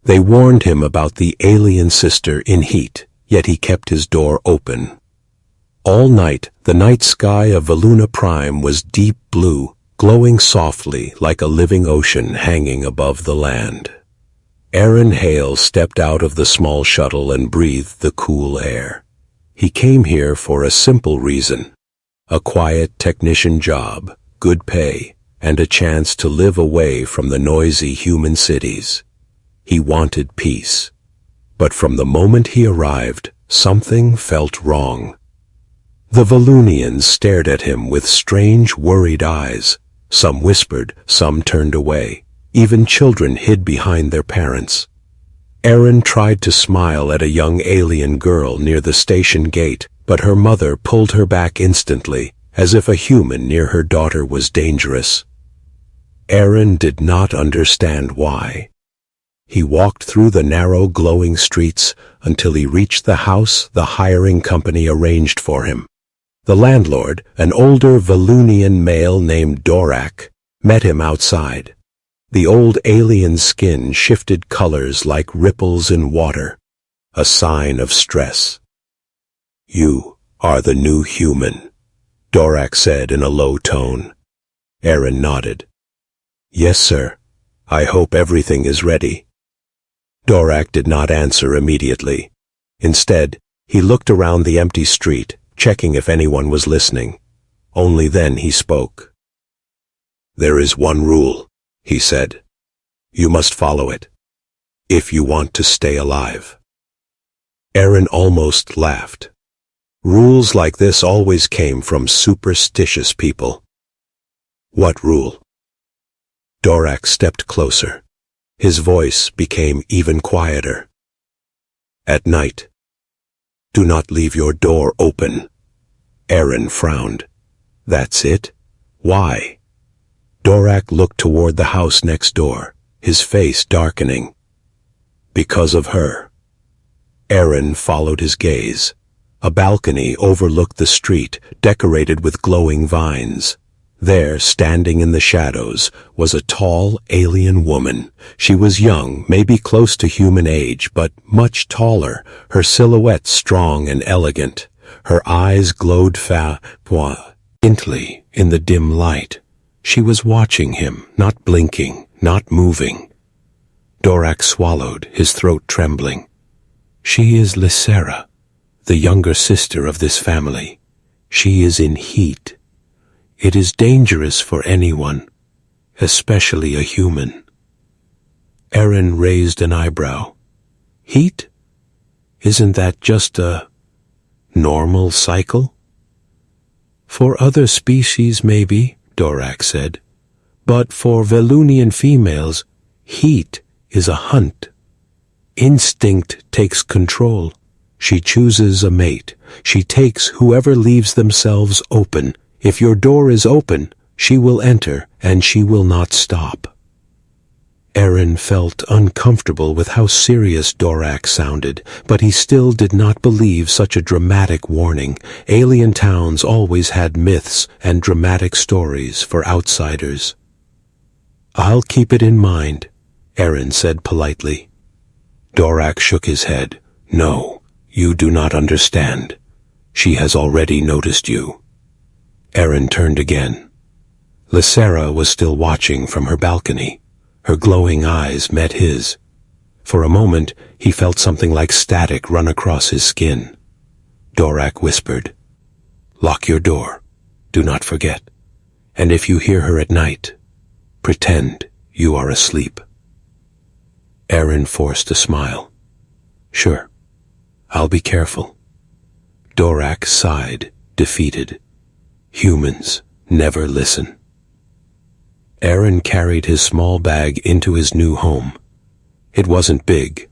They warned him about the alien sister in heat, yet he kept his door open. All night, the night sky of Valuna Prime was deep blue, glowing softly like a living ocean hanging above the land. Aaron Hale stepped out of the small shuttle and breathed the cool air. He came here for a simple reason: a quiet technician job, good pay, and a chance to live away from the noisy human cities. He wanted peace. But from the moment he arrived, something felt wrong. The Valunians stared at him with strange, worried eyes. Some whispered, some turned away. Even children hid behind their parents. Aaron tried to smile at a young alien girl near the station gate, but her mother pulled her back instantly, as if a human near her daughter was dangerous. Aaron did not understand why. He walked through the narrow, glowing streets until he reached the house the hiring company arranged for him. The landlord, an older Valunian male named Dorak, met him outside. The old alien's skin shifted colors like ripples in water, a sign of stress. "You are the new human," Dorak said in a low tone. Aaron nodded. "Yes, sir. I hope everything is ready." Dorak did not answer immediately. Instead, he looked around the empty street, checking if anyone was listening. Only then he spoke. "There is one rule," he said. "You must follow it, if you want to stay alive." Aaron almost laughed. Rules like this always came from superstitious people. "What rule?" Dorak stepped closer. His voice became even quieter. "At night, do not leave your door open." Aaron frowned. "That's it? Why?" Dorak looked toward the house next door, his face darkening. "Because of her." Aaron followed his gaze. A balcony overlooked the street, decorated with glowing vines. There, standing in the shadows, was a tall, alien woman. She was young, maybe close to human age, but much taller, her silhouette strong and elegant. Her eyes glowed faintly in the dim light. She was watching him, not blinking, not moving. Dorak swallowed, his throat trembling. "She is Lysera, the younger sister of this family. She is in heat. It is dangerous for anyone, especially a human." Aaron raised an eyebrow. "Heat? Isn't that just a normal cycle?" "For other species, maybe," Dorak said. "But for Valunian females, heat is a hunt. Instinct takes control. She chooses a mate. She takes whoever leaves themselves open. If your door is open, she will enter, and she will not stop." Aaron felt uncomfortable with how serious Dorak sounded, but he still did not believe such a dramatic warning. Alien towns always had myths and dramatic stories for outsiders. "I'll keep it in mind," Aaron said politely. Dorak shook his head. "No, you do not understand. She has already noticed you." Aaron turned again. Lysera was still watching from her balcony. Her glowing eyes met his. For a moment, he felt something like static run across his skin. Dorak whispered, "Lock your door. Do not forget. And if you hear her at night, pretend you are asleep." Aaron forced a smile. "Sure. I'll be careful." Dorak sighed, defeated. Humans never listen. Aaron carried his small bag into his new home. It wasn't big,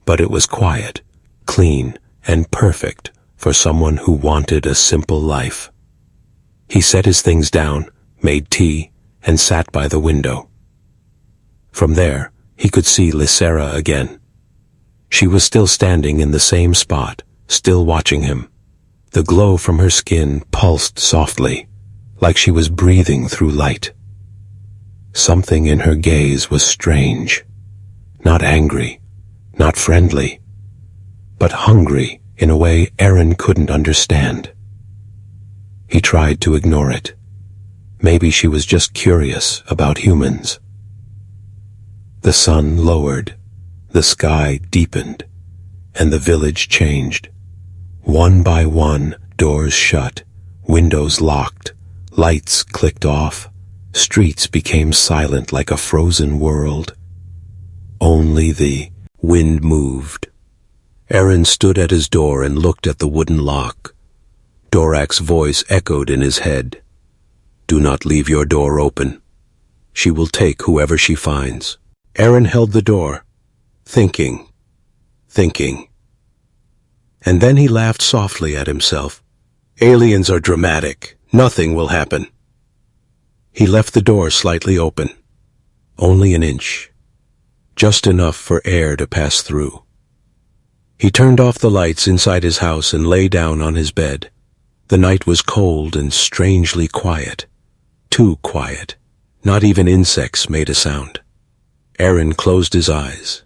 but it was quiet, clean, and perfect for someone who wanted a simple life. He set his things down, made tea, and sat by the window. From there, he could see Lysera again. She was still standing in the same spot, still watching him. The glow from her skin pulsed softly, like she was breathing through light. Something in her gaze was strange, not angry, not friendly, but hungry in a way Aaron couldn't understand. He tried to ignore it. Maybe she was just curious about humans. The sun lowered, the sky deepened, and the village changed. One by one, doors shut, windows locked, lights clicked off, streets became silent like a frozen world. Only the wind moved. Aaron stood at his door and looked at the wooden lock. Dorak's voice echoed in his head. "Do not leave your door open. She will take whoever she finds." Aaron held the door, thinking. And then he laughed softly at himself. Aliens are dramatic. Nothing will happen. He left the door slightly open. Only an inch. Just enough for air to pass through. He turned off the lights inside his house and lay down on his bed. The night was cold and strangely quiet. Too quiet. Not even insects made a sound. Aaron closed his eyes.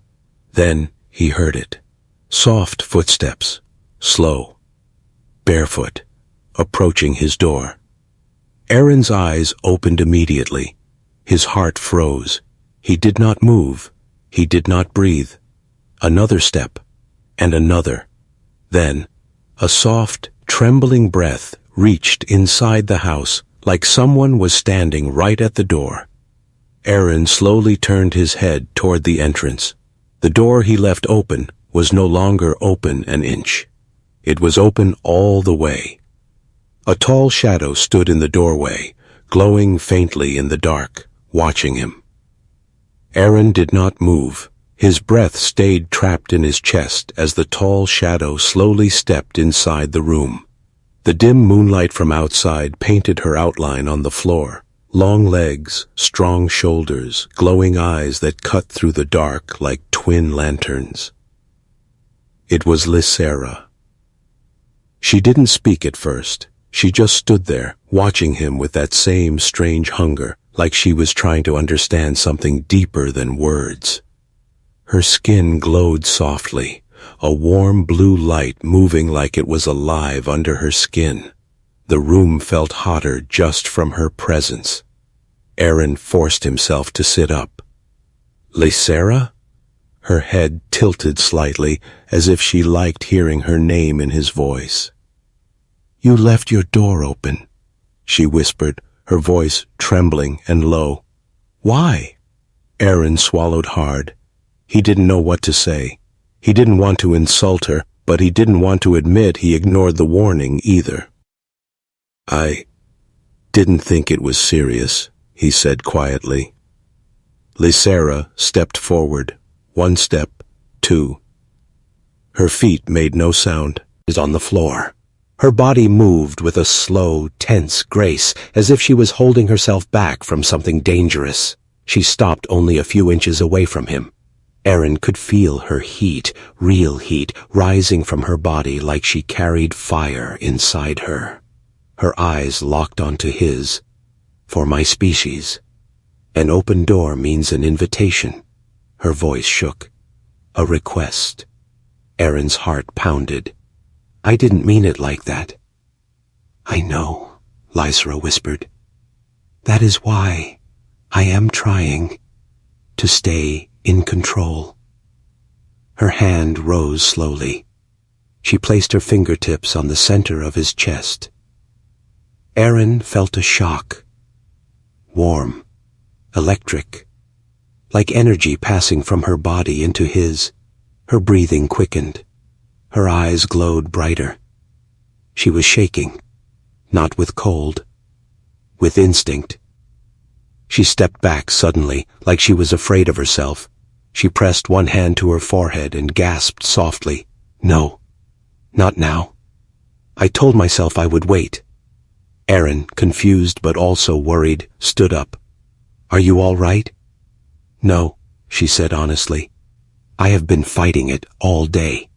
Then he heard it. Soft footsteps. Slow. Barefoot. Approaching his door. Aaron's eyes opened immediately. His heart froze. He did not move. He did not breathe. Another step. And another. Then, a soft, trembling breath reached inside the house like someone was standing right at the door. Aaron slowly turned his head toward the entrance. The door he left open was no longer open an inch. It was open all the way. A tall shadow stood in the doorway, glowing faintly in the dark, watching him. Aaron did not move. His breath stayed trapped in his chest as the tall shadow slowly stepped inside the room. The dim moonlight from outside painted her outline on the floor. Long legs, strong shoulders, glowing eyes that cut through the dark like twin lanterns. It was Lysera. She didn't speak at first. She just stood there, watching him with that same strange hunger, like she was trying to understand something deeper than words. Her skin glowed softly, a warm blue light moving like it was alive under her skin. The room felt hotter just from her presence. Aaron forced himself to sit up. Lysera? Her head tilted slightly, as if she liked hearing her name in his voice. "You left your door open," she whispered, her voice trembling and low. "Why?" Aaron swallowed hard. He didn't know what to say. He didn't want to insult her, but he didn't want to admit he ignored the warning either. "I didn't think it was serious," he said quietly. Lysera stepped forward. 1 step, 2. Her feet made no sound. Is on the floor. Her body moved with a slow, tense grace, as if she was holding herself back from something dangerous. She stopped only a few inches away from him. Aaron could feel her heat, real heat, rising from her body like she carried fire inside her. Her eyes locked onto his. "For my species. An open door means an invitation." Her voice shook. "A request." Aaron's heart pounded. "I didn't mean it like that." "I know," Lysera whispered. "That is why I am trying to stay in control." Her hand rose slowly. She placed her fingertips on the center of his chest. Aaron felt a shock. Warm, electric, like energy passing from her body into his. Her breathing quickened. Her eyes glowed brighter. She was shaking, not with cold, with instinct. She stepped back suddenly, like she was afraid of herself. She pressed one hand to her forehead and gasped softly, "No, not now. I told myself I would wait." Aaron, confused but also worried, stood up. "Are you all right?" "No," she said honestly. "I have been fighting it all day."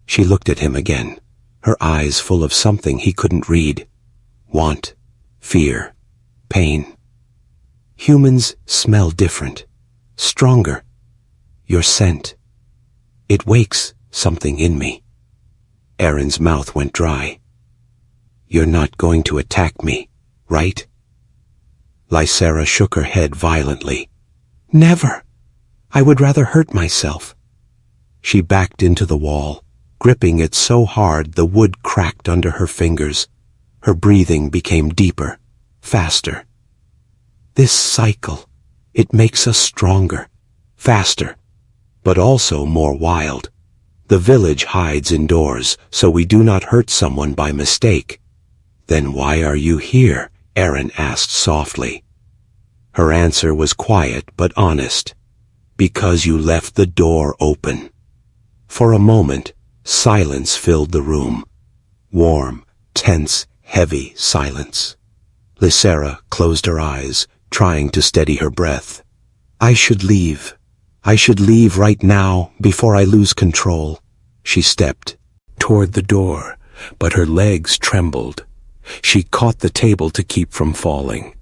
She looked at him again, her eyes full of something he couldn't read. Want, fear, pain. "Humans smell different, stronger. Your scent. It wakes something in me. Aaron's mouth went dry. You're not going to attack me, right? Lysera shook her head violently. Never. I would rather hurt myself. She backed into the wall, gripping it so hard the wood cracked under her fingers. Her breathing became deeper, faster. This cycle, it makes us stronger, faster, but also more wild. The village hides indoors, so we do not hurt someone by mistake. Then why are you here? Aaron asked softly. Her answer was quiet but honest. Because you left the door open. For a moment, silence filled the room. Warm, tense, heavy silence. Lysera closed her eyes, trying to steady her breath. I should leave. I should leave right now, before I lose control. She stepped toward the door, but her legs trembled. She caught the table to keep from falling.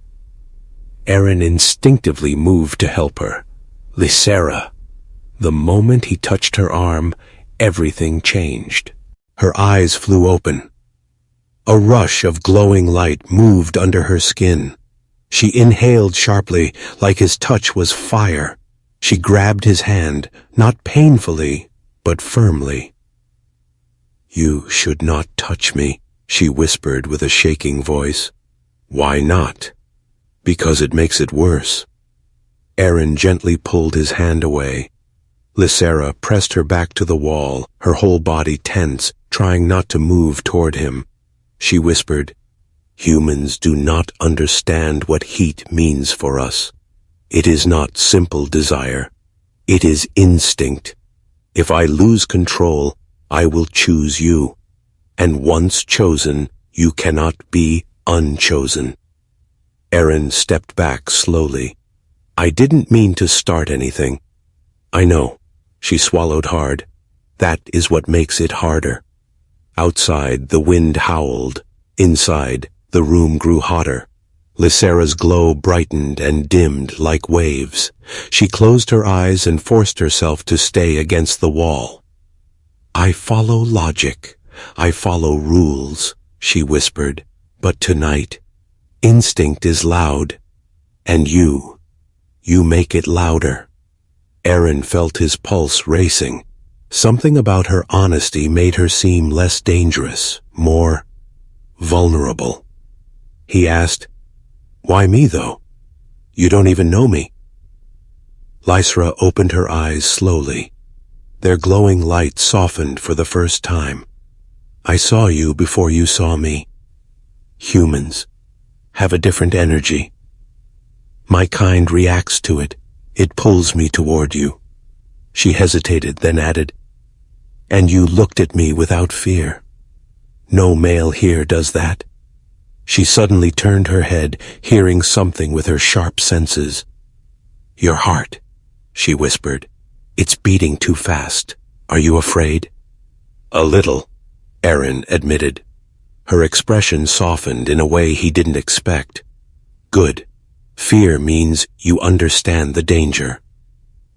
Aaron instinctively moved to help her. Lysera. The moment he touched her arm, everything changed. Her eyes flew open. A rush of glowing light moved under her skin. She inhaled sharply, like his touch was fire. She grabbed his hand, not painfully, but firmly. You should not touch me, she whispered with a shaking voice. Why not? Because it makes it worse. Aaron gently pulled his hand away. Lysera pressed her back to the wall, her whole body tense, trying not to move toward him. She whispered, Humans do not understand what heat means for us. It is not simple desire. It is instinct. If I lose control, I will choose you. And once chosen, you cannot be unchosen. Aaron stepped back slowly. I didn't mean to start anything. I know. She swallowed hard. That is what makes it harder. Outside, the wind howled. Inside, the room grew hotter. Lysera's glow brightened and dimmed like waves. She closed her eyes and forced herself to stay against the wall. I follow logic. I follow rules, she whispered. But tonight, instinct is loud. And you make it louder. Aaron felt his pulse racing. Something about her honesty made her seem less dangerous, more vulnerable. He asked, Why me, though? You don't even know me. Lysera opened her eyes slowly. Their glowing light softened for the first time. I saw you before you saw me. Humans have a different energy. My kind reacts to it. It pulls me toward you. She hesitated, then added, And you looked at me without fear. No male here does that. She suddenly turned her head, hearing something with her sharp senses. Your heart, she whispered. It's beating too fast. Are you afraid? A little, Aaron admitted. Her expression softened in a way he didn't expect. Good. Fear means you understand the danger.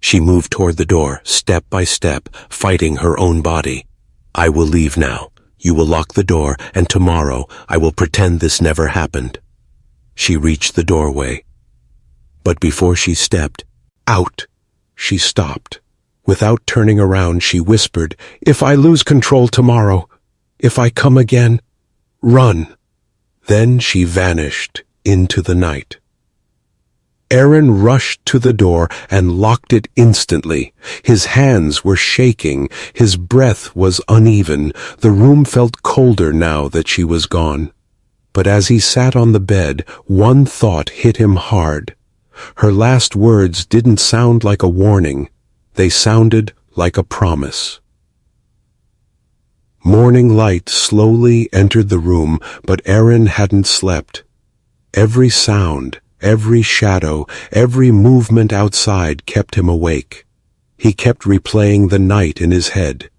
She moved toward the door, step by step, fighting her own body. I will leave now. You will lock the door, and tomorrow I will pretend this never happened. She reached the doorway. But before she stepped out, she stopped. Without turning around, she whispered, If I lose control tomorrow, if I come again, run. Then she vanished into the night. Aaron rushed to the door and locked it instantly. His hands were shaking. His breath was uneven. The room felt colder now that she was gone. But as he sat on the bed, one thought hit him hard. Her last words didn't sound like a warning. They sounded like a promise. Morning light slowly entered the room, but Aaron hadn't slept. Every sound, every shadow, every movement outside kept him awake. He kept replaying the night in his head.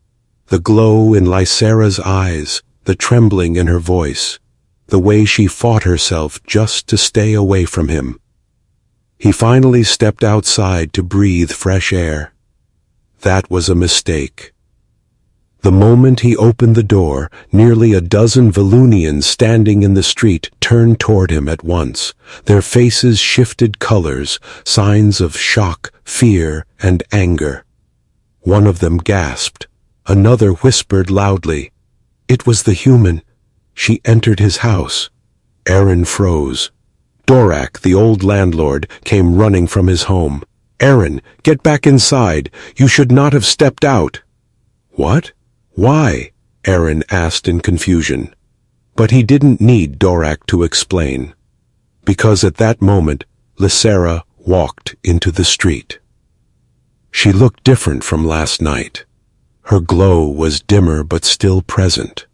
The glow in Lysera's eyes, the trembling in her voice, the way she fought herself just to stay away from him. He finally stepped outside to breathe fresh air. That was a mistake. The moment he opened the door, nearly a dozen Volunians standing in the street turned toward him at once. Their faces shifted colors, signs of shock, fear, and anger. One of them gasped. Another whispered loudly. It was the human. She entered his house. Aaron froze. Dorak, the old landlord, came running from his home. Aaron, get back inside. You should not have stepped out. What? Why? Aaron asked in confusion. But he didn't need Dorak to explain. Because at that moment, Lysera walked into the street. She looked different from last night. Her glow was dimmer but still present.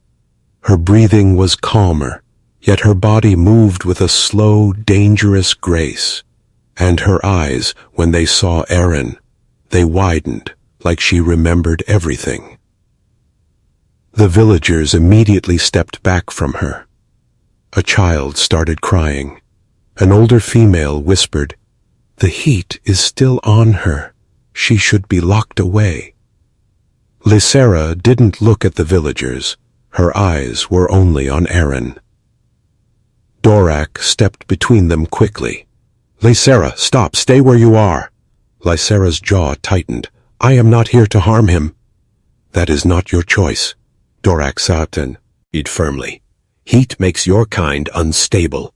Her breathing was calmer, yet her body moved with a slow, dangerous grace. And her eyes, when they saw Aaron, they widened, like she remembered everything. The villagers immediately stepped back from her. A child started crying. An older female whispered, "The heat is still on her. She should be locked away." Lysera didn't look at the villagers. Her eyes were only on Aaron. Dorak stepped between them quickly. "Lysera, stop, stay where you are." Lysera's jaw tightened. "I am not here to harm him." "That is not your choice," Dorak said firmly. "Heat makes your kind unstable."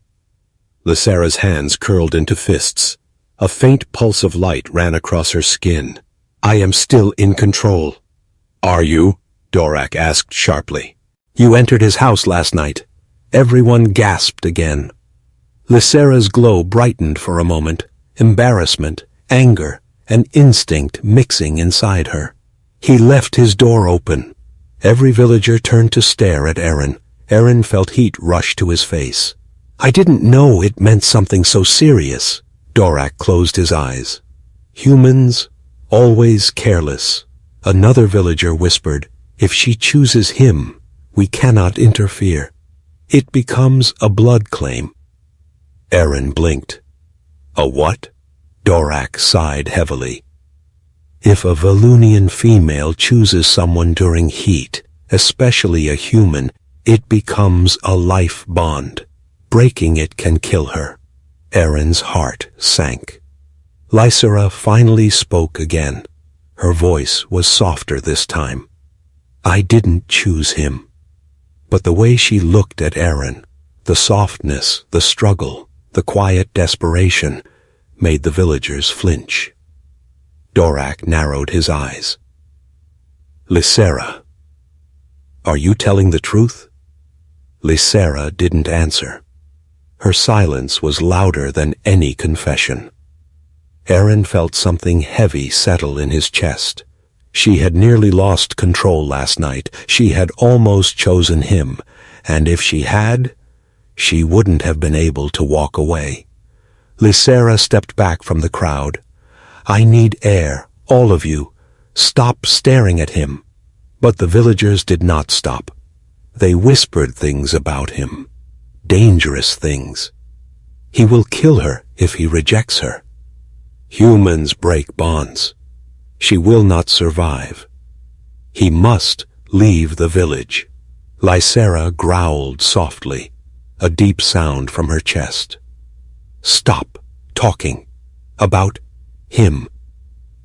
Lysera's hands curled into fists. A faint pulse of light ran across her skin. "I am still in control." "Are you?" Dorak asked sharply. "You entered his house last night." Everyone gasped again. Lysera's glow brightened for a moment, embarrassment, anger, and instinct mixing inside her. He left his door open. Every villager turned to stare at Aaron. Aaron felt heat rush to his face. "I didn't know it meant something so serious." Dorak closed his eyes. "Humans, always careless." Another villager whispered, "If she chooses him, we cannot interfere. It becomes a blood claim." Aaron blinked. "A what?" Dorak sighed heavily. "If a Volunian female chooses someone during heat, especially a human, it becomes a life bond. Breaking it can kill her." Aaron's heart sank. Lysera finally spoke again. Her voice was softer this time. "I didn't choose him." But the way she looked at Aaron, the softness, the struggle, the quiet desperation, made the villagers flinch. Dorak narrowed his eyes. "Lysera, are you telling the truth?" Lysera didn't answer. Her silence was louder than any confession. Aaron felt something heavy settle in his chest. She had nearly lost control last night. She had almost chosen him, and if she had, she wouldn't have been able to walk away. Lysera stepped back from the crowd. "I need air, all of you. Stop staring at him." But the villagers did not stop. They whispered things about him. Dangerous things. He will kill her if he rejects her. Humans break bonds. She will not survive. He must leave the village. Lysera growled softly, a deep sound from her chest. "Stop talking about him."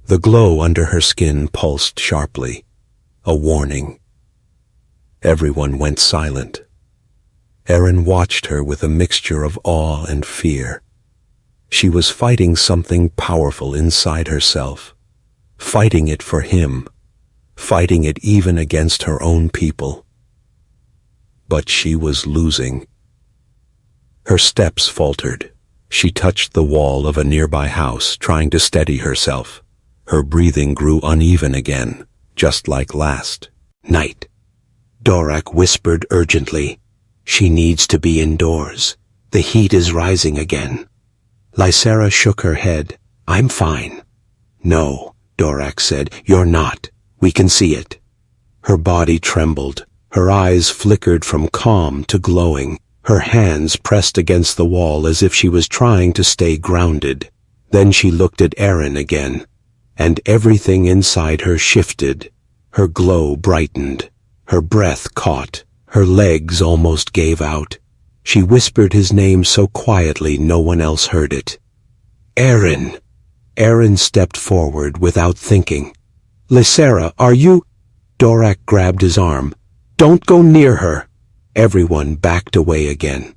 The glow under her skin pulsed sharply, a warning. Everyone went silent. Aaron watched her with a mixture of awe and fear. She was fighting something powerful inside herself, fighting it for him, fighting it even against her own people. But she was losing. Her steps faltered. She touched the wall of a nearby house, trying to steady herself. Her breathing grew uneven again, just like last night. Dorak whispered urgently, "She needs to be indoors. The heat is rising again." Lysera shook her head. "I'm fine." "No," Dorak said, "you're not. We can see it." Her body trembled. Her eyes flickered from calm to glowing. Her hands pressed against the wall as if she was trying to stay grounded. Then she looked at Aaron again. and everything inside her shifted. Her glow brightened. Her breath caught. Her legs almost gave out. She whispered his name so quietly no one else heard it. Aaron! Aaron stepped forward without thinking. Lysera, are you? Dorak grabbed his arm. Don't go near her. Everyone backed away again.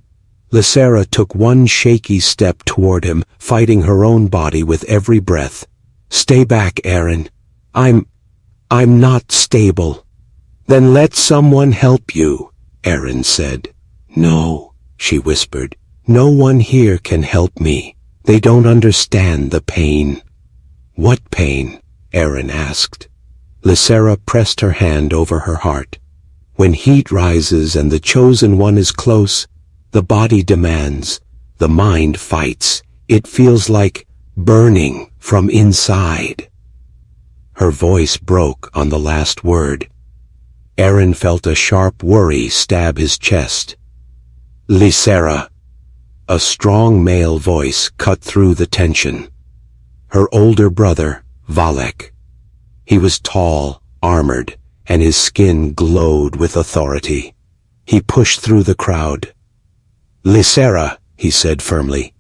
Lysera took one shaky step toward him, fighting her own body with every breath. Stay back, Aaron. I'm not stable. Then let someone help you, Aaron said. No, she whispered. No one here can help me. They don't understand the pain. What pain? Aaron asked. Lysera pressed her hand over her heart. When heat rises and the chosen one is close, the body demands, the mind fights. It feels like burning from inside. Her voice broke on the last word. Aaron felt a sharp worry stab his chest. Lysera. A strong male voice cut through the tension. Her older brother, Valek. He was tall, armored, and his skin glowed with authority. He pushed through the crowd. Lysera, he said firmly,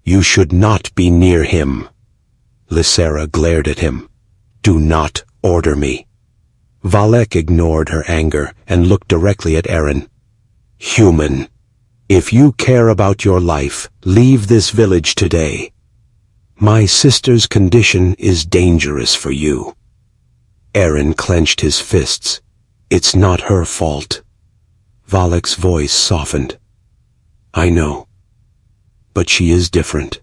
you should not be near him. Lysera glared at him. Do not order me. Valek ignored her anger and looked directly at Aaron. Human, if you care about your life, leave this village today. My sister's condition is dangerous for you. Aaron clenched his fists. It's not her fault. Valek's voice softened. I know. But she is different.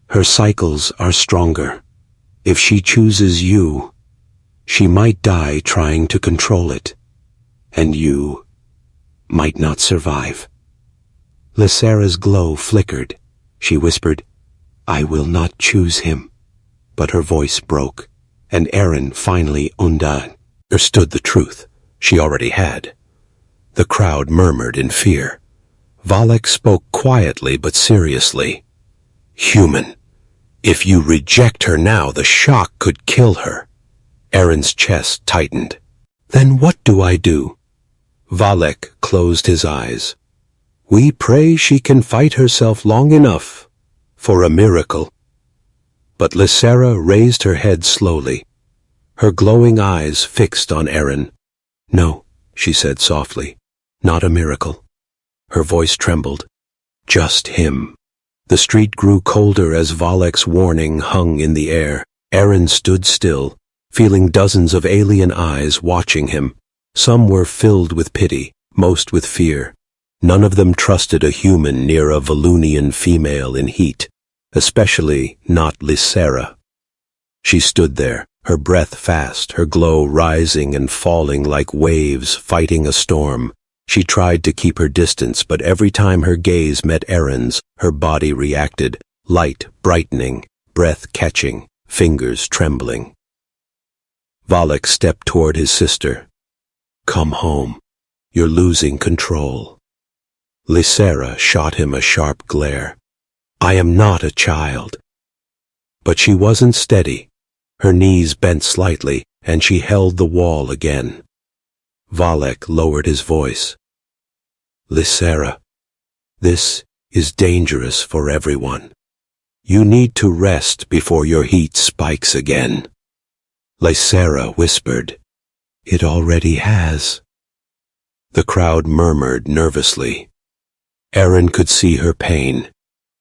Her cycles are stronger. If she chooses you, she might die trying to control it. And you might not survive. Lysera's glow flickered. She whispered, I will not choose him. But her voice broke, and Aaron finally understood the truth she already had. The crowd murmured in fear. Valek spoke quietly but seriously. Human, if you reject her now, the shock could kill her. Aaron's chest tightened. Then what do I do? Valek closed his eyes. We pray she can fight herself long enough for a miracle. But Lysera raised her head slowly, her glowing eyes fixed on Aaron. No, she said softly, not a miracle. Her voice trembled. Just him. The street grew colder as Valek's warning hung in the air. Aaron stood still, feeling dozens of alien eyes watching him. Some were filled with pity, most with fear. None of them trusted a human near a Valunian female in heat, especially not Lysera. She stood there, her breath fast, her glow rising and falling like waves fighting a storm. She tried to keep her distance, but every time her gaze met Aaron's, her body reacted, light brightening, breath catching, fingers trembling. Valek stepped toward his sister. Come home. You're losing control. Lysera shot him a sharp glare. I am not a child. But she wasn't steady. Her knees bent slightly, and she held the wall again. Valek lowered his voice. Lysera, this is dangerous for everyone. You need to rest before your heat spikes again. Lysera whispered. It already has. The crowd murmured nervously. Aaron could see her pain.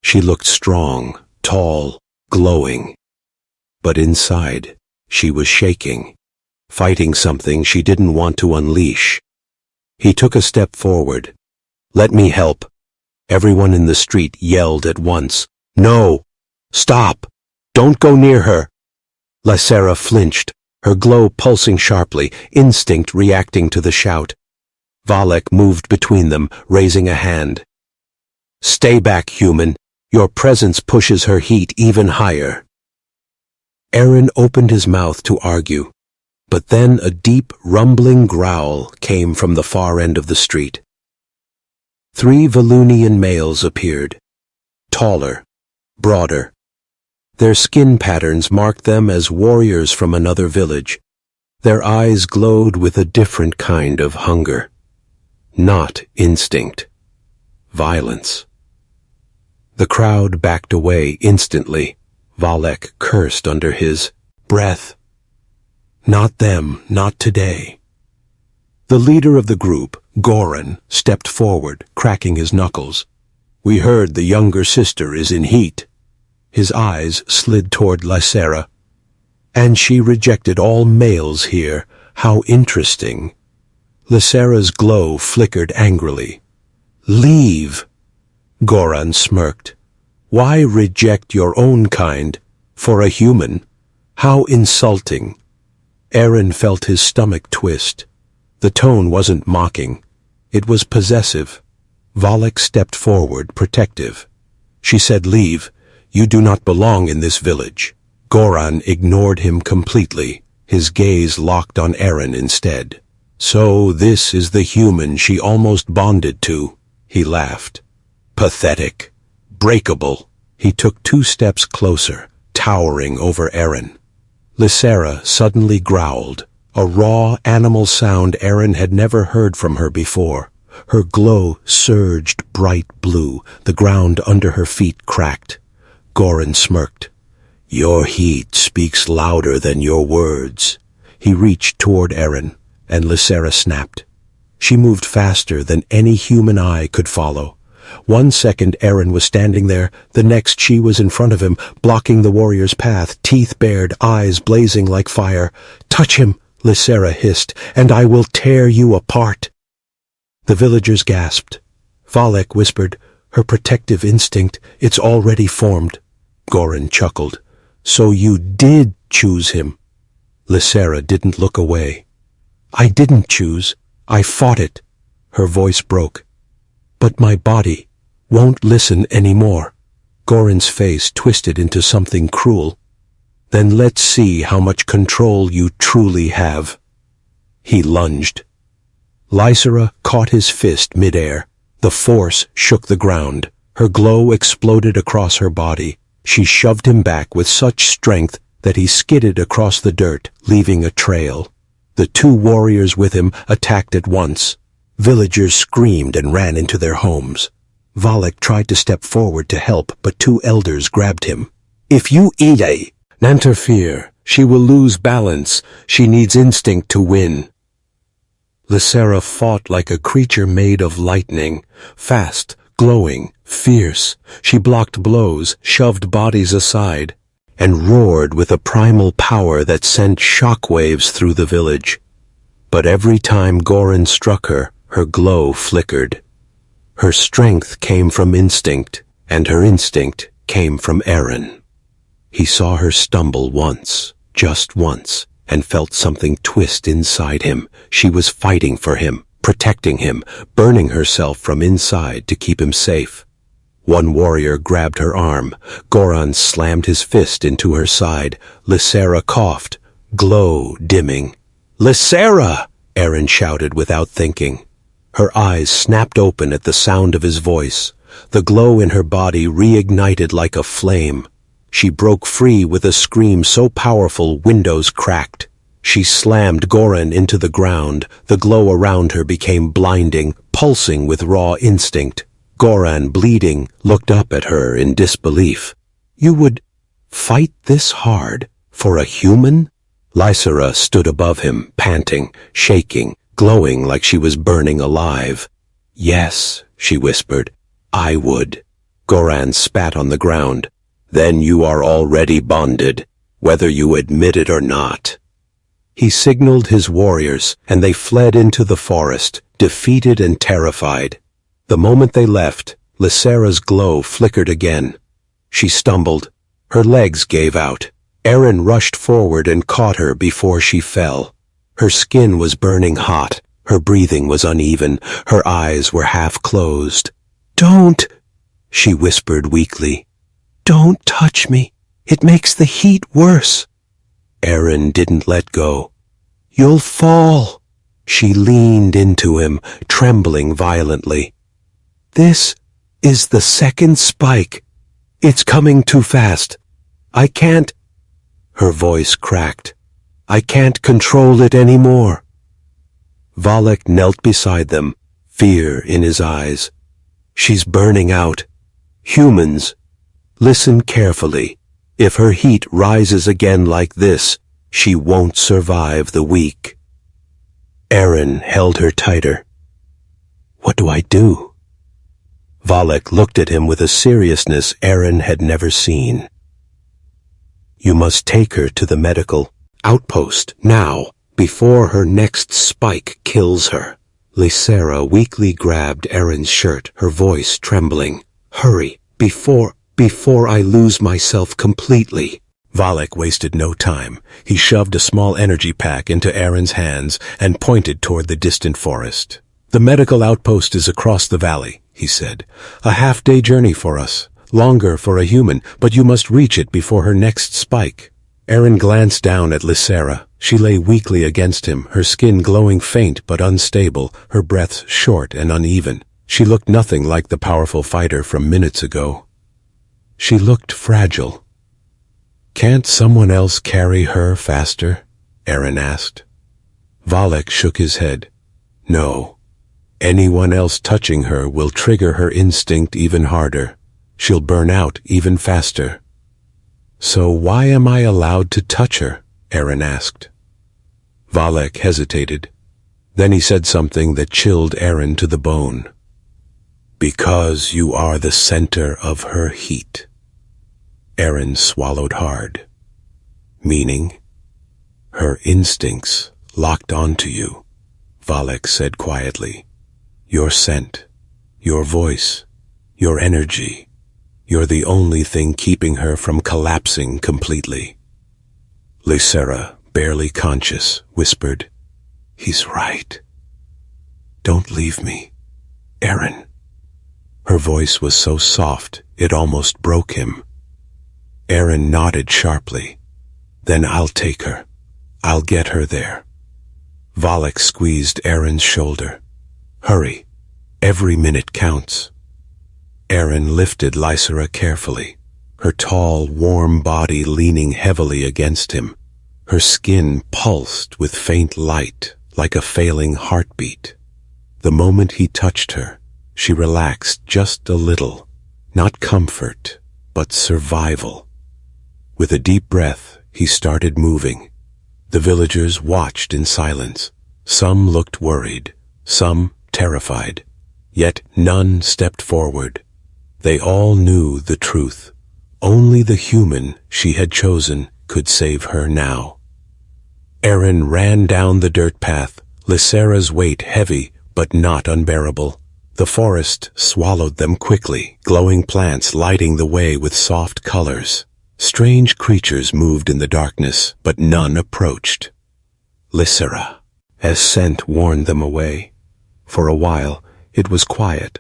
She looked strong, tall, glowing. But inside, she was shaking, fighting something she didn't want to unleash. He took a step forward. Let me help. Everyone in the street yelled at once. No! Stop! Don't go near her! Lysera flinched, her glow pulsing sharply, instinct reacting to the shout. Valek moved between them, raising a hand. Stay back, human. Your presence pushes her heat even higher. Aaron opened his mouth to argue, but then a deep, rumbling growl came from the far end of the street. 3 Valunian males appeared, taller, broader. Their skin patterns marked them as warriors from another village. Their eyes glowed with a different kind of hunger. Not instinct. Violence. The crowd backed away instantly. Valek cursed under his breath. Not them, not today. The leader of the group, Goran, stepped forward, cracking his knuckles. We heard the younger sister is in heat. His eyes slid toward Lysera. And she rejected all males here. How interesting. Lysera's glow flickered angrily. Leave. Goran smirked. Why reject your own kind for a human? How insulting. Aaron felt his stomach twist. The tone wasn't mocking. It was possessive. Valek stepped forward, protective. She said, leave. You do not belong in this village. Goran ignored him completely. His gaze locked on Aaron instead. So this is the human she almost bonded to. He laughed. Pathetic. Breakable. He took 2 steps closer, towering over Aaron. Lysera suddenly growled, a raw animal sound Aaron had never heard from her before. Her glow surged bright blue. The ground under her feet cracked. Goran smirked. Your heat speaks louder than your words. He reached toward Aaron, and Lysera snapped. She moved faster than any human eye could follow. 1 second Aaron was standing there, the next she was in front of him, blocking the warrior's path, teeth bared, eyes blazing like fire. Touch him, Lysera hissed, and I will tear you apart. The villagers gasped. Valek whispered, her protective instinct, it's already formed. Goran chuckled. So you did choose him. Lysera didn't look away. I didn't choose. I fought it. Her voice broke. But my body won't listen anymore. Goran's face twisted into something cruel. Then let's see how much control you truly have. He lunged. Lysera caught his fist midair. The force shook the ground. Her glow exploded across her body. She shoved him back with such strength that he skidded across the dirt, leaving a trail. The 2 warriors with him attacked at once. Villagers screamed and ran into their homes. Valek tried to step forward to help, but 2 elders grabbed him. If you interfere, she will lose balance. She needs instinct to win. Lysera fought like a creature made of lightning, fast, glowing, fierce. She blocked blows, shoved bodies aside, and roared with a primal power that sent shockwaves through the village. But every time Goran struck her, her glow flickered. Her strength came from instinct, and her instinct came from Aaron. He saw her stumble once, just once, and felt something twist inside him. She was fighting for him, protecting him, burning herself from inside to keep him safe. 1 warrior grabbed her arm. Goran slammed his fist into her side. Lysera coughed, glow dimming. Lysera! Aaron shouted without thinking. Her eyes snapped open at the sound of his voice. The glow in her body reignited like a flame. She broke free with a scream so powerful windows cracked. She slammed Goran into the ground. The glow around her became blinding, pulsing with raw instinct. Goran, bleeding, looked up at her in disbelief. You would fight this hard for a human? Lysera stood above him, panting, shaking, glowing like she was burning alive. Yes, she whispered, I would. Goran spat on the ground. Then you are already bonded, whether you admit it or not. He signaled his warriors, and they fled into the forest, defeated and terrified. The moment they left, Lysera's glow flickered again. She stumbled. Her legs gave out. Aaron rushed forward and caught her before she fell. Her skin was burning hot. Her breathing was uneven. Her eyes were half closed. Don't, she whispered weakly. Don't touch me. It makes the heat worse. Aaron didn't let go. You'll fall. She leaned into him, trembling violently. This is the second spike. It's coming too fast. I can't. Her voice cracked. I can't control it anymore. Valak knelt beside them, fear in his eyes. She's burning out. Humans, listen carefully. If her heat rises again like this, she won't survive the week. Aaron held her tighter. What do I do? Valak looked at him with a seriousness Aaron had never seen. You must take her to the medical outpost now, before her next spike kills her. Lysera weakly grabbed Aaron's shirt, her voice trembling. Hurry, before I lose myself completely. Valak wasted no time. He shoved a small energy pack into Aaron's hands and pointed toward the distant forest. The medical outpost is across the valley, he said. A half-day journey for us. Longer for a human, but you must reach it before her next spike. Aaron glanced down at Lysera. She lay weakly against him, her skin glowing faint but unstable, her breath short and uneven. She looked nothing like the powerful fighter from minutes ago. She looked fragile. Can't someone else carry her faster? Aaron asked. Valak shook his head. No. Anyone else touching her will trigger her instinct even harder. She'll burn out even faster. So why am I allowed to touch her? Aaron asked. Valak hesitated. Then he said something that chilled Aaron to the bone. Because you are the center of her heat. Aaron swallowed hard. Meaning? Her instincts locked onto you, Valak said quietly. Your scent, your voice, your energy. You're the only thing keeping her from collapsing completely. Lysera, barely conscious, whispered, He's right. Don't leave me, Aaron. Her voice was so soft it almost broke him. Aaron nodded sharply. Then I'll take her. I'll get her there. Valak squeezed Aaron's shoulder. Hurry. Every minute counts. Aaron lifted Lysera carefully, her tall, warm body leaning heavily against him. Her skin pulsed with faint light, like a failing heartbeat. The moment he touched her, she relaxed just a little, not comfort, but survival. With a deep breath, he started moving. The villagers watched in silence. Some looked worried, some terrified. Yet none stepped forward. They all knew the truth. Only the human she had chosen could save her now. Aaron ran down the dirt path, Lysera's weight heavy but not unbearable. The forest swallowed them quickly, glowing plants lighting the way with soft colors. Strange creatures moved in the darkness, but none approached. Lysera, as scent warned them away. For a while, it was quiet.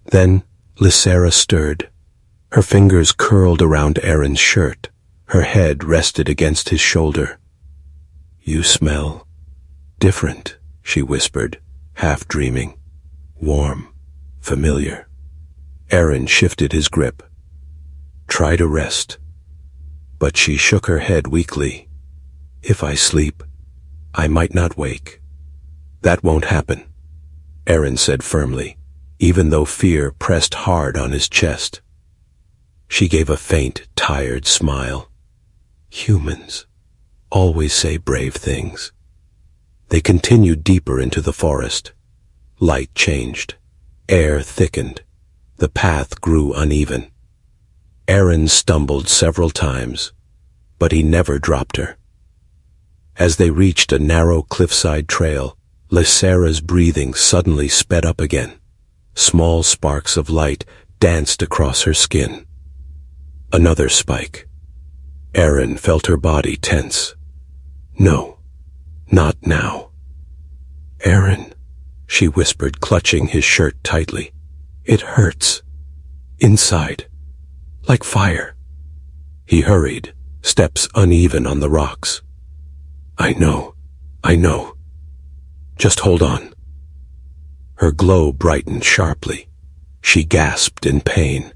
Then Lysera stirred. Her fingers curled around Aaron's shirt. Her head rested against his shoulder. You smell different, she whispered, half dreaming. Warm, familiar. Aaron shifted his grip. Try to rest. But she shook her head weakly. If I sleep, I might not wake. That won't happen, Aaron said firmly, even though fear pressed hard on his chest. She gave a faint, tired smile. Humans always say brave things. They continued deeper into the forest. Light changed. Air thickened. The path grew uneven. Aaron stumbled several times, but he never dropped her. As they reached a narrow cliffside trail, Lysera's breathing suddenly sped up again. Small sparks of light danced across her skin. Another spike. Aaron felt her body tense. No, not now. Aaron, she whispered, clutching his shirt tightly. It hurts. Inside. Like fire. He hurried, steps uneven on the rocks. I know. Just hold on. Her glow brightened sharply. She gasped in pain.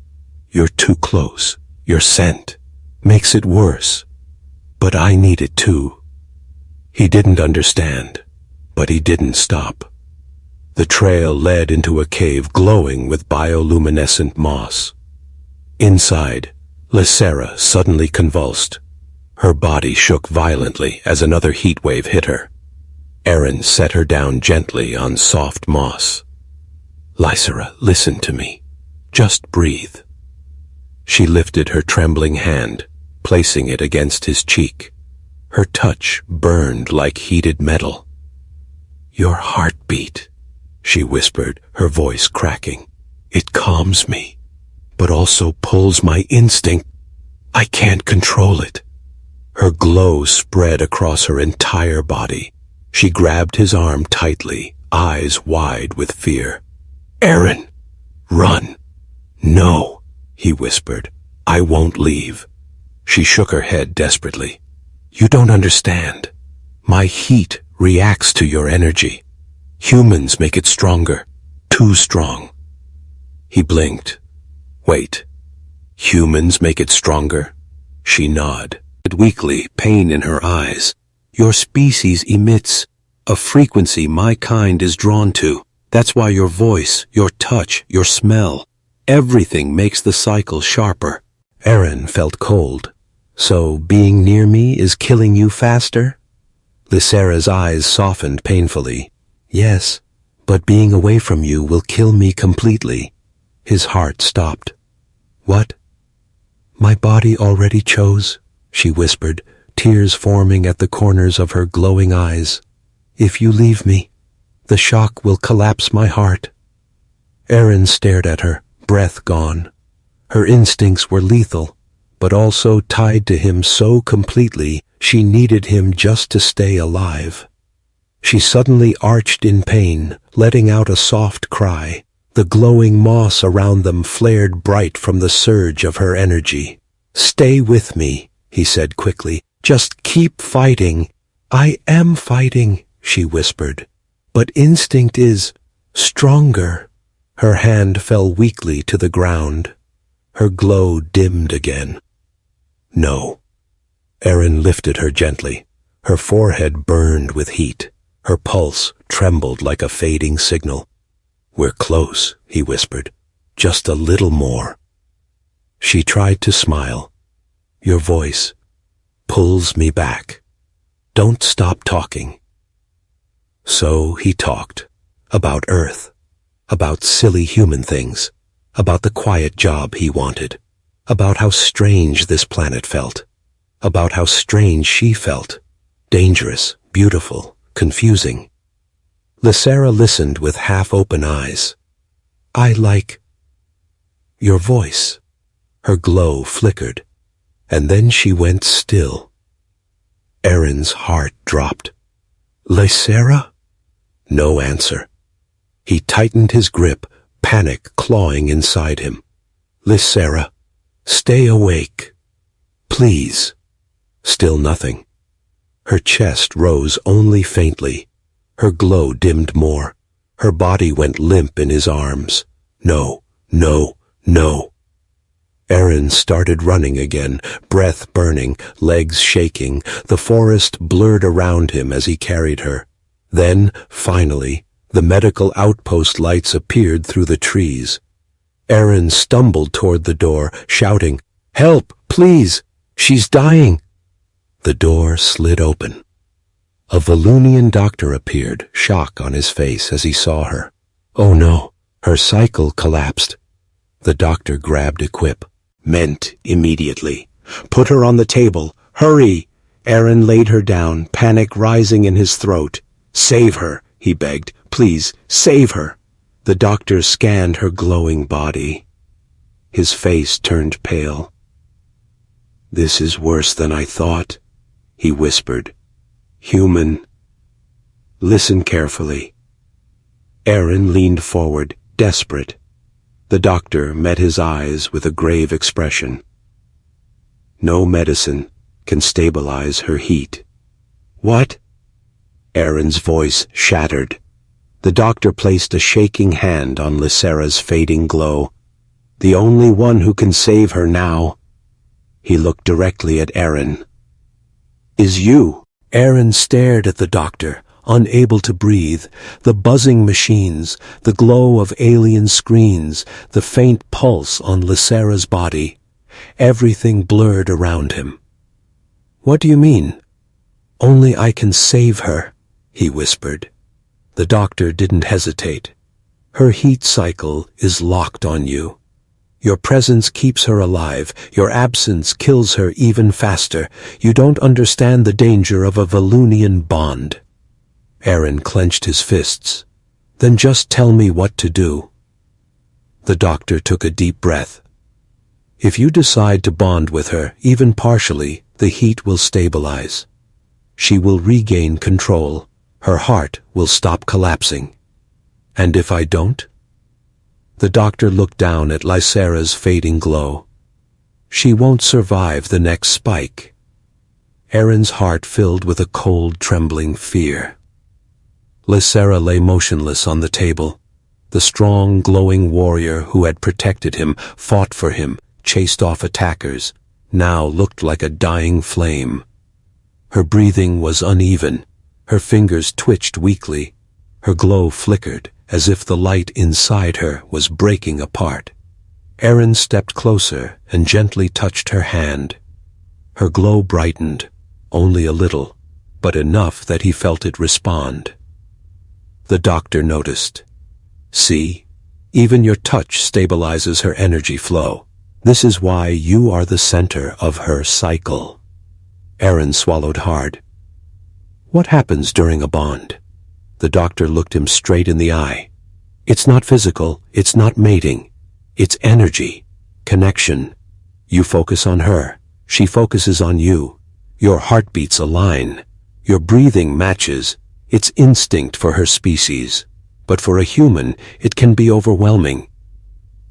You're too close. Your scent. makes it worse. But I need it too. He didn't understand, but he didn't stop. The trail led into a cave glowing with bioluminescent moss. Inside, Lysera suddenly convulsed. Her body shook violently as another heat wave hit her. Aaron set her down gently on soft moss. Lysera, listen to me. Just breathe. She lifted her trembling hand, placing it against his cheek. Her touch burned like heated metal. Your heartbeat, she whispered, her voice cracking. It calms me, but also pulls my instinct. I can't control it. Her glow spread across her entire body. She grabbed his arm tightly, eyes wide with fear. Aaron, run. No, he whispered. I won't leave. She shook her head desperately. You don't understand. My heat reacts to your energy. Humans make it stronger, too strong. He blinked. Wait, humans make it stronger? She nodded. Weakly, pain in her eyes. Your species emits a frequency my kind is drawn to. That's why your voice, your touch, your smell, everything makes the cycle sharper. Aaron felt cold. So being near me is killing you faster? Lysera's eyes softened painfully. Yes, but being away from you will kill me completely. His heart stopped. What? My body already chose, she whispered, tears forming at the corners of her glowing eyes. If you leave me, the shock will collapse my heart. Aaron stared at her, breath gone. Her instincts were lethal, but also tied to him so completely she needed him just to stay alive. She suddenly arched in pain, letting out a soft cry. The glowing moss around them flared bright from the surge of her energy. Stay with me, he said quickly. Just keep fighting. I am fighting, she whispered. But instinct is stronger. Her hand fell weakly to the ground. Her glow dimmed again. No. Aaron lifted her gently. Her forehead burned with heat. Her pulse trembled like a fading signal. We're close, he whispered. Just a little more. She tried to smile. Your voice pulls me back. Don't stop talking. So he talked. About Earth. About silly human things. About the quiet job he wanted. About how strange this planet felt. About how strange she felt. Dangerous, beautiful, confusing. Lysera listened with half-open eyes. I like your voice. Her glow flickered, and then she went still. Aaron's heart dropped. Lysera? No answer. He tightened his grip, panic clawing inside him. Lysera, stay awake. Please. Still nothing. Her chest rose only faintly. Her glow dimmed more. Her body went limp in his arms. No, no, no. Aaron started running again, breath burning, legs shaking. The forest blurred around him as he carried her. Then, finally, the medical outpost lights appeared through the trees. Aaron stumbled toward the door, shouting, Help, please! She's dying! The door slid open. A Valunian doctor appeared, shock on his face as he saw her. Oh no, her cycle collapsed. The doctor grabbed a quip. Meant immediately. Put her on the table. Hurry! Aaron laid her down, panic rising in his throat. Save her, he begged. Please, save her. The doctor scanned her glowing body. His face turned pale. This is worse than I thought, he whispered. Human. Listen carefully. Aaron leaned forward, desperate. The doctor met his eyes with a grave expression. No medicine can stabilize her heat. What? Aaron's voice shattered. The doctor placed a shaking hand on Lysera's fading glow. The only one who can save her now. He looked directly at Aaron. "Is you?" Aaron stared at the doctor, unable to breathe. The buzzing machines, the glow of alien screens, the faint pulse on Lysera's body. Everything blurred around him. "What do you mean?" "Only I can save her," he whispered. The doctor didn't hesitate. "Her heat cycle is locked on you. Your presence keeps her alive. Your absence kills her even faster. You don't understand the danger of a Valunian bond." Aaron clenched his fists. "Then just tell me what to do." The doctor took a deep breath. "If you decide to bond with her, even partially, the heat will stabilize. She will regain control. Her heart will stop collapsing. And if I don't?" The doctor looked down at Lysera's fading glow. "She won't survive the next spike." Aaron's heart filled with a cold, trembling fear. Lysera lay motionless on the table. The strong, glowing warrior who had protected him, fought for him, chased off attackers, now looked like a dying flame. Her breathing was uneven. Her fingers twitched weakly. Her glow flickered, as if the light inside her was breaking apart. Aaron stepped closer and gently touched her hand. Her glow brightened, only a little, but enough that he felt it respond. The doctor noticed. "See, even your touch stabilizes her energy flow. This is why you are the center of her cycle." Aaron swallowed hard. "What happens during a bond?" The doctor looked him straight in the eye. "It's not physical, it's not mating. It's energy, connection. You focus on her, she focuses on you. Your heartbeats align. Your breathing matches. It's instinct for her species. But for a human, it can be overwhelming."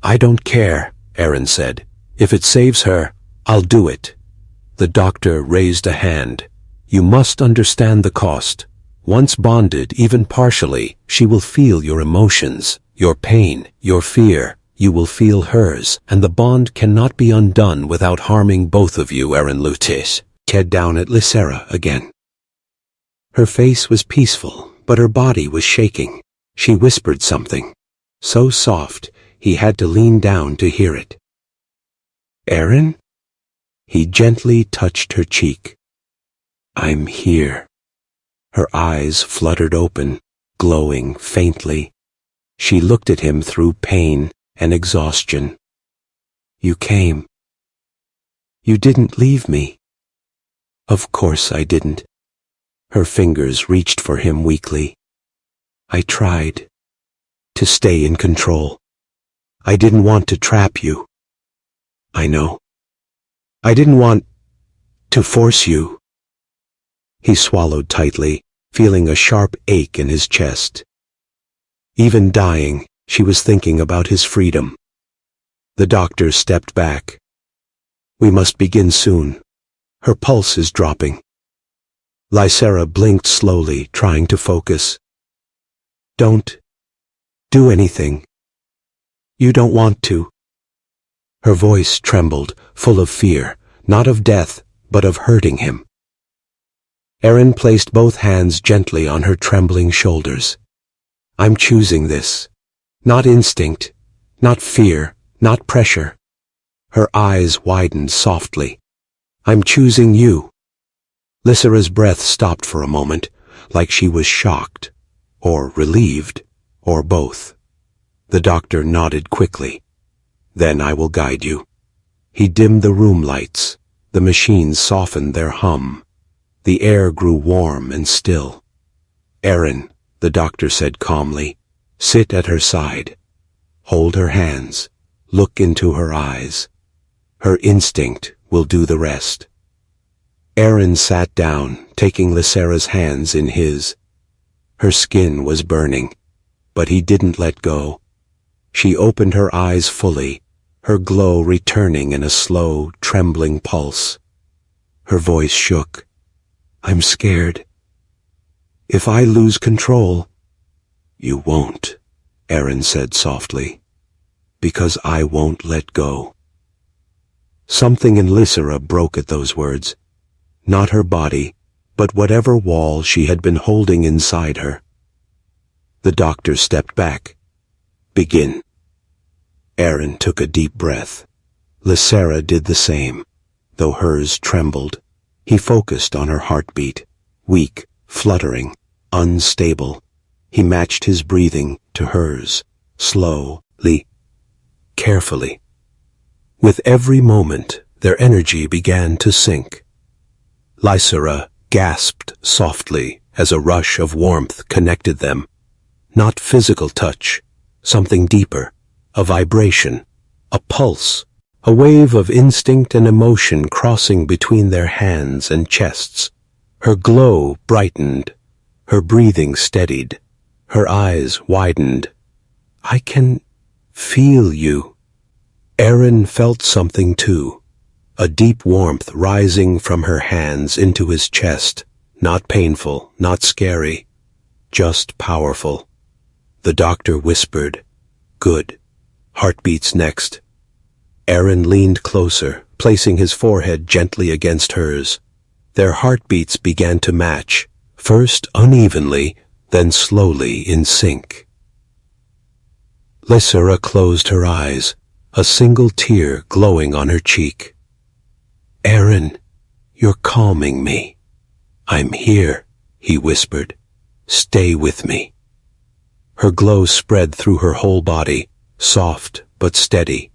"I don't care," Aaron said. "If it saves her, I'll do it." The doctor raised a hand. "You must understand the cost. Once bonded, even partially, she will feel your emotions, your pain, your fear. You will feel hers, and the bond cannot be undone without harming both of you." Aaron Lutis head down at Lysera again. Her face was peaceful, but her body was shaking. She whispered something, so soft he had to lean down to hear it. "Aaron?" He gently touched her cheek. "I'm here." Her eyes fluttered open, glowing faintly. She looked at him through pain and exhaustion. "You came. You didn't leave me." "Of course I didn't." Her fingers reached for him weakly. "I tried to stay in control. I didn't want to trap you." "I know. I didn't want to force you." He swallowed tightly, feeling a sharp ache in his chest. Even dying, she was thinking about his freedom. The doctor stepped back. "We must begin soon. Her pulse is dropping." Lysera blinked slowly, trying to focus. "Don't do anything. You don't want to." Her voice trembled, full of fear, not of death, but of hurting him. Aaron placed both hands gently on her trembling shoulders. "I'm choosing this. Not instinct, not fear, not pressure." Her eyes widened softly. "I'm choosing you." Lysera's breath stopped for a moment, like she was shocked, or relieved, or both. The doctor nodded quickly. "Then I will guide you." He dimmed the room lights. The machines softened their hum. The air grew warm and still. "Aaron," the doctor said calmly, "sit at her side. Hold her hands. Look into her eyes. Her instinct will do the rest." Aaron sat down, taking Lysera's hands in his. Her skin was burning, but he didn't let go. She opened her eyes fully, her glow returning in a slow, trembling pulse. Her voice shook. "I'm scared. If I lose control—" "You won't," Aaron said softly, "because I won't let go." Something in Lysera broke at those words. Not her body, but whatever wall she had been holding inside her. The doctor stepped back. Begin. Aaron took a deep breath. Lysera did the same, though hers trembled. He focused on her heartbeat, weak, fluttering, unstable. He matched his breathing to hers, slowly, carefully. With every moment, their energy began to sink. Lysera gasped softly as a rush of warmth connected them. Not physical touch, something deeper, a vibration, a pulse, a wave of instinct and emotion crossing between their hands and chests. Her glow brightened, her breathing steadied, her eyes widened. I can feel you. Aaron felt something too, a deep warmth rising from her hands into his chest, not painful, not scary, just powerful. The doctor whispered, "Good. Heartbeats next." Aaron leaned closer, placing his forehead gently against hers. Their heartbeats began to match, first unevenly, then slowly in sync. Lysera closed her eyes, a single tear glowing on her cheek. "Aaron, you're calming me." "I'm here," he whispered. "Stay with me." Her glow spread through her whole body, soft but steady.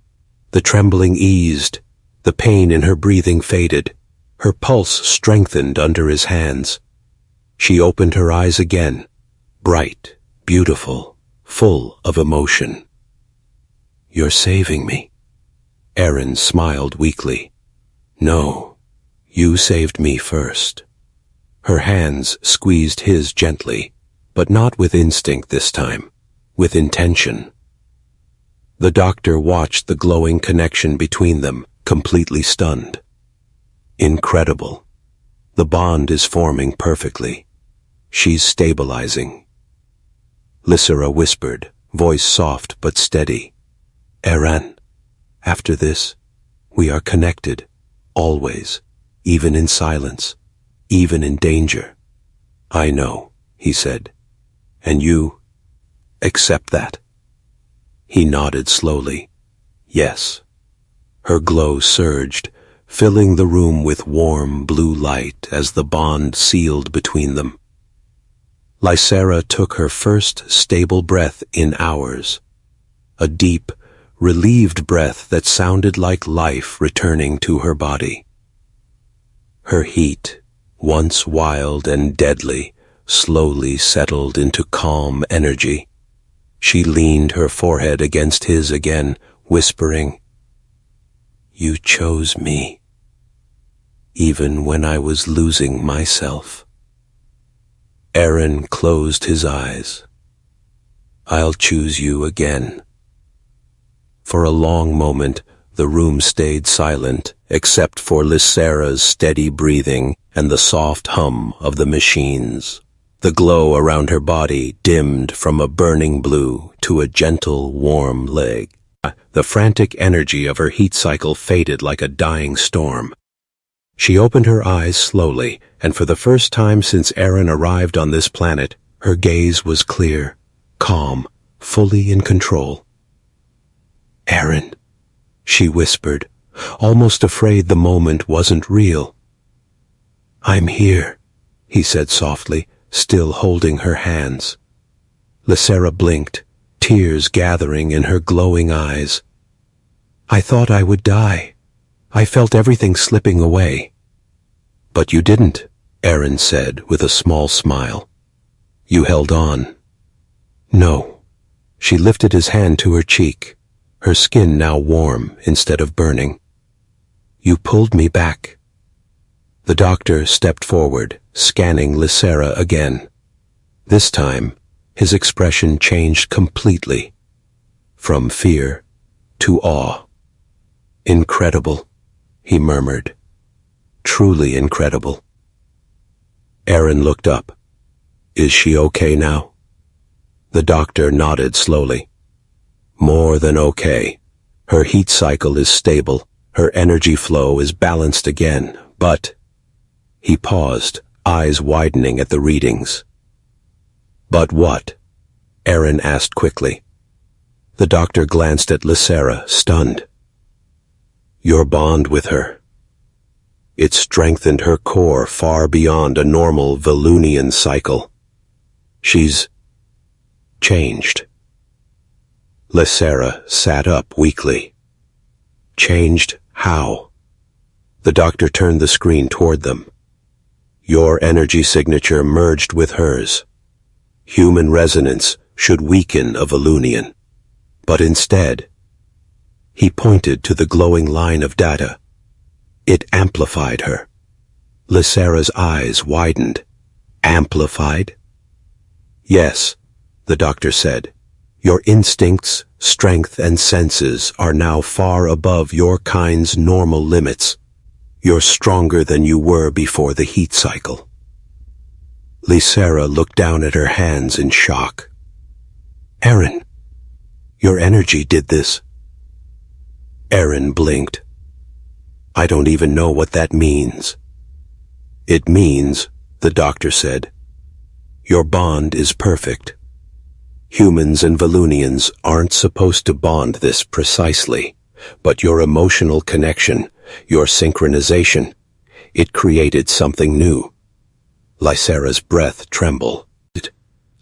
The trembling eased, the pain in her breathing faded, her pulse strengthened under his hands. She opened her eyes again, bright, beautiful, full of emotion. "You're saving me." Aaron smiled weakly. "No, you saved me first." Her hands squeezed his gently, but not with instinct this time, with intention. The doctor watched the glowing connection between them, completely stunned. Incredible. The bond is forming perfectly. She's stabilizing. Lysera whispered, voice soft but steady. "Aaron, after this, we are connected, always, even in silence, even in danger." "I know," he said. "And you accept that?" He nodded slowly. "Yes." Her glow surged, filling the room with warm blue light as the bond sealed between them. Lysera took her first stable breath in hours, a deep, relieved breath that sounded like life returning to her body. Her heat, once wild and deadly, slowly settled into calm energy. She leaned her forehead against his again, whispering, "You chose me, even when I was losing myself." Aaron closed his eyes. "I'll choose you again." For a long moment, the room stayed silent, except for Lysera's steady breathing and the soft hum of the machines. The glow around her body dimmed from a burning blue to a gentle, warm leg. The frantic energy of her heat cycle faded like a dying storm. She opened her eyes slowly, and for the first time since Aaron arrived on this planet, her gaze was clear, calm, fully in control. "Aaron," she whispered, almost afraid the moment wasn't real. "I'm here," he said softly, still holding her hands. Lysera blinked, tears gathering in her glowing eyes. "I thought I would die. I felt everything slipping away." "But you didn't," Aaron said with a small smile. "You held on." "No." She lifted his hand to her cheek, her skin now warm instead of burning. "You pulled me back." The doctor stepped forward, scanning Lysera again. This time, his expression changed completely, from fear to awe. "Incredible," he murmured. "Truly incredible." Aaron looked up. "Is she okay now?" The doctor nodded slowly. "More than okay. Her heat cycle is stable, Her energy flow is balanced again, but... He paused, eyes widening at the readings. But what? Aaron asked quickly. The doctor glanced at Lysera, stunned. Your bond with her. It strengthened her core far beyond a normal Valunian cycle. She's changed. Lysera sat up weakly. Changed how? The doctor turned the screen toward them. Your energy signature merged with hers. Human resonance should weaken a Valunian. But instead, he pointed to the glowing line of data. It amplified her. Lysera's eyes widened. Amplified? Yes, the doctor said. Your instincts, strength, and senses are now far above your kind's normal limits. You're stronger than you were before the heat cycle. Lysera looked down at her hands in shock. Aaron, your energy did this. Aaron blinked. I don't even know what that means. It means, the doctor said, your bond is perfect. Humans and Valunians aren't supposed to bond this precisely, but your emotional connection, your synchronization, it created something new. Lysera's breath trembled.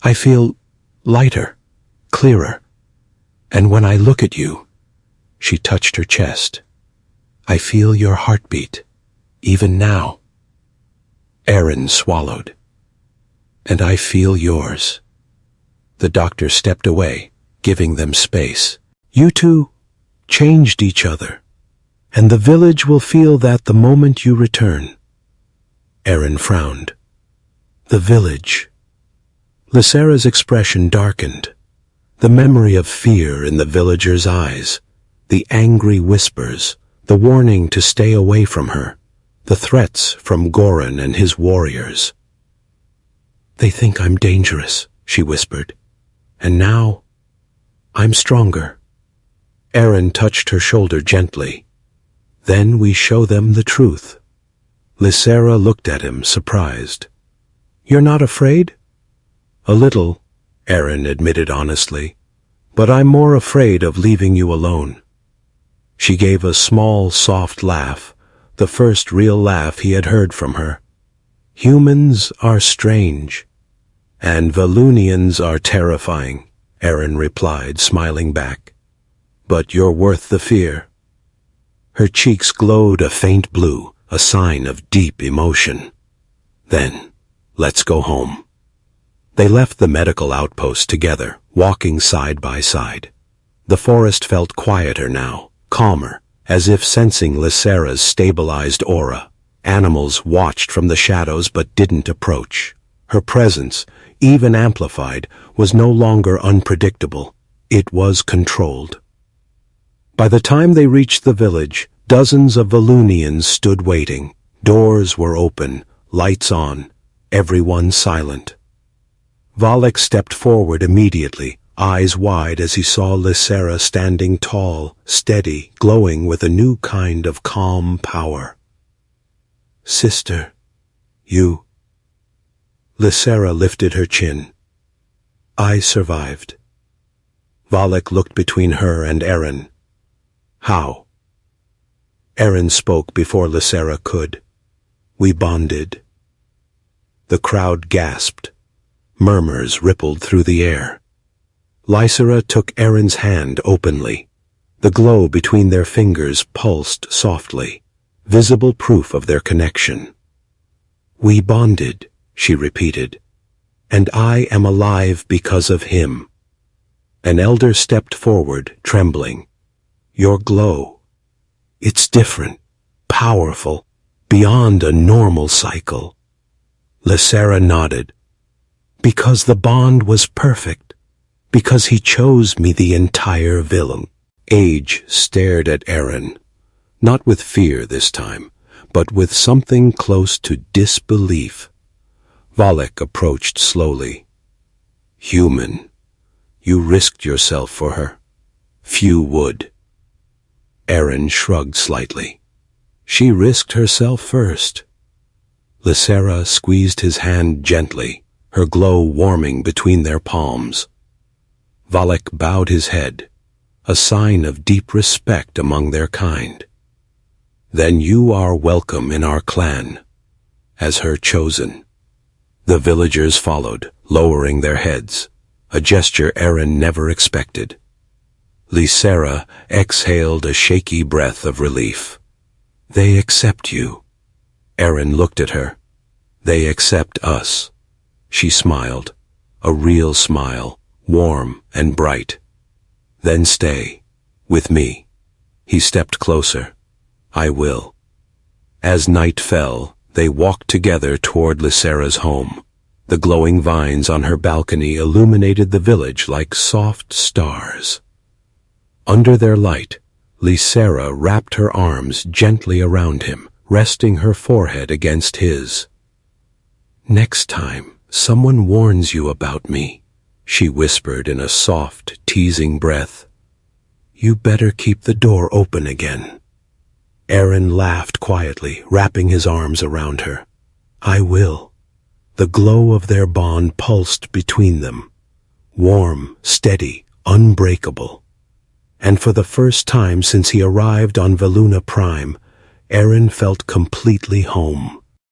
I feel lighter, clearer, and when I look at you, she touched her chest. I feel your heartbeat, even now. Aaron swallowed. And I feel yours. The doctor stepped away, giving them space. You two changed each other, and the village will feel that the moment you return. Aaron frowned. The village. Lysera's expression darkened. The memory of fear in the villagers' eyes, the angry whispers, the warning to stay away from her, the threats from Goran and his warriors. They think I'm dangerous, she whispered. And now, I'm stronger. Aaron touched her shoulder gently. Then we show them the truth. Lysera looked at him, surprised. You're not afraid? A little, Aaron admitted honestly. But I'm more afraid of leaving you alone. She gave a small, soft laugh, the first real laugh he had heard from her. Humans are strange. And Valunians are terrifying, Aaron replied, smiling back. But you're worth the fear. Her cheeks glowed a faint blue, a sign of deep emotion. Then, let's go home. They left the medical outpost together, walking side by side. The forest felt quieter now, calmer, as if sensing Lysera's stabilized aura. Animals watched from the shadows but didn't approach. Her presence, even amplified, was no longer unpredictable. It was controlled. By the time they reached the village, dozens of Valunians stood waiting. Doors were open, lights on, everyone silent. Valak stepped forward immediately, eyes wide as he saw Lysera standing tall, steady, glowing with a new kind of calm power. Sister, you... Lysera lifted her chin. I survived. Valak looked between her and Aaron. How? Aaron spoke before Lysera could. We bonded. The crowd gasped. Murmurs rippled through the air. Lysera took Aaron's hand openly. The glow between their fingers pulsed softly, visible proof of their connection. We bonded, she repeated, and I am alive because of him. An elder stepped forward, trembling. Your glow. It's different, powerful, beyond a normal cycle. Lysera nodded. Because the bond was perfect. Because he chose me the entire villain. Age stared at Aaron, not with fear this time, but with something close to disbelief. Valak approached slowly. Human, you risked yourself for her. Few would. Aaron shrugged slightly. She risked herself first. Lysera squeezed his hand gently, her glow warming between their palms. Valak bowed his head, a sign of deep respect among their kind. Then you are welcome in our clan, as her chosen. The villagers followed, lowering their heads, a gesture Aaron never expected. Lysera exhaled a shaky breath of relief. They accept you. Aaron looked at her. They accept us. She smiled, a real smile, warm and bright. Then stay, with me. He stepped closer. I will. As night fell, they walked together toward Lysera's home. The glowing vines on her balcony illuminated the village like soft stars. Under their light, Lysera wrapped her arms gently around him, resting her forehead against his. Next time someone warns you about me, she whispered in a soft, teasing breath, you better keep the door open again. Aaron laughed quietly, wrapping his arms around her. I will. The glow of their bond pulsed between them, warm, steady, unbreakable. And for the first time since he arrived on Veluna Prime, Aaron felt completely home.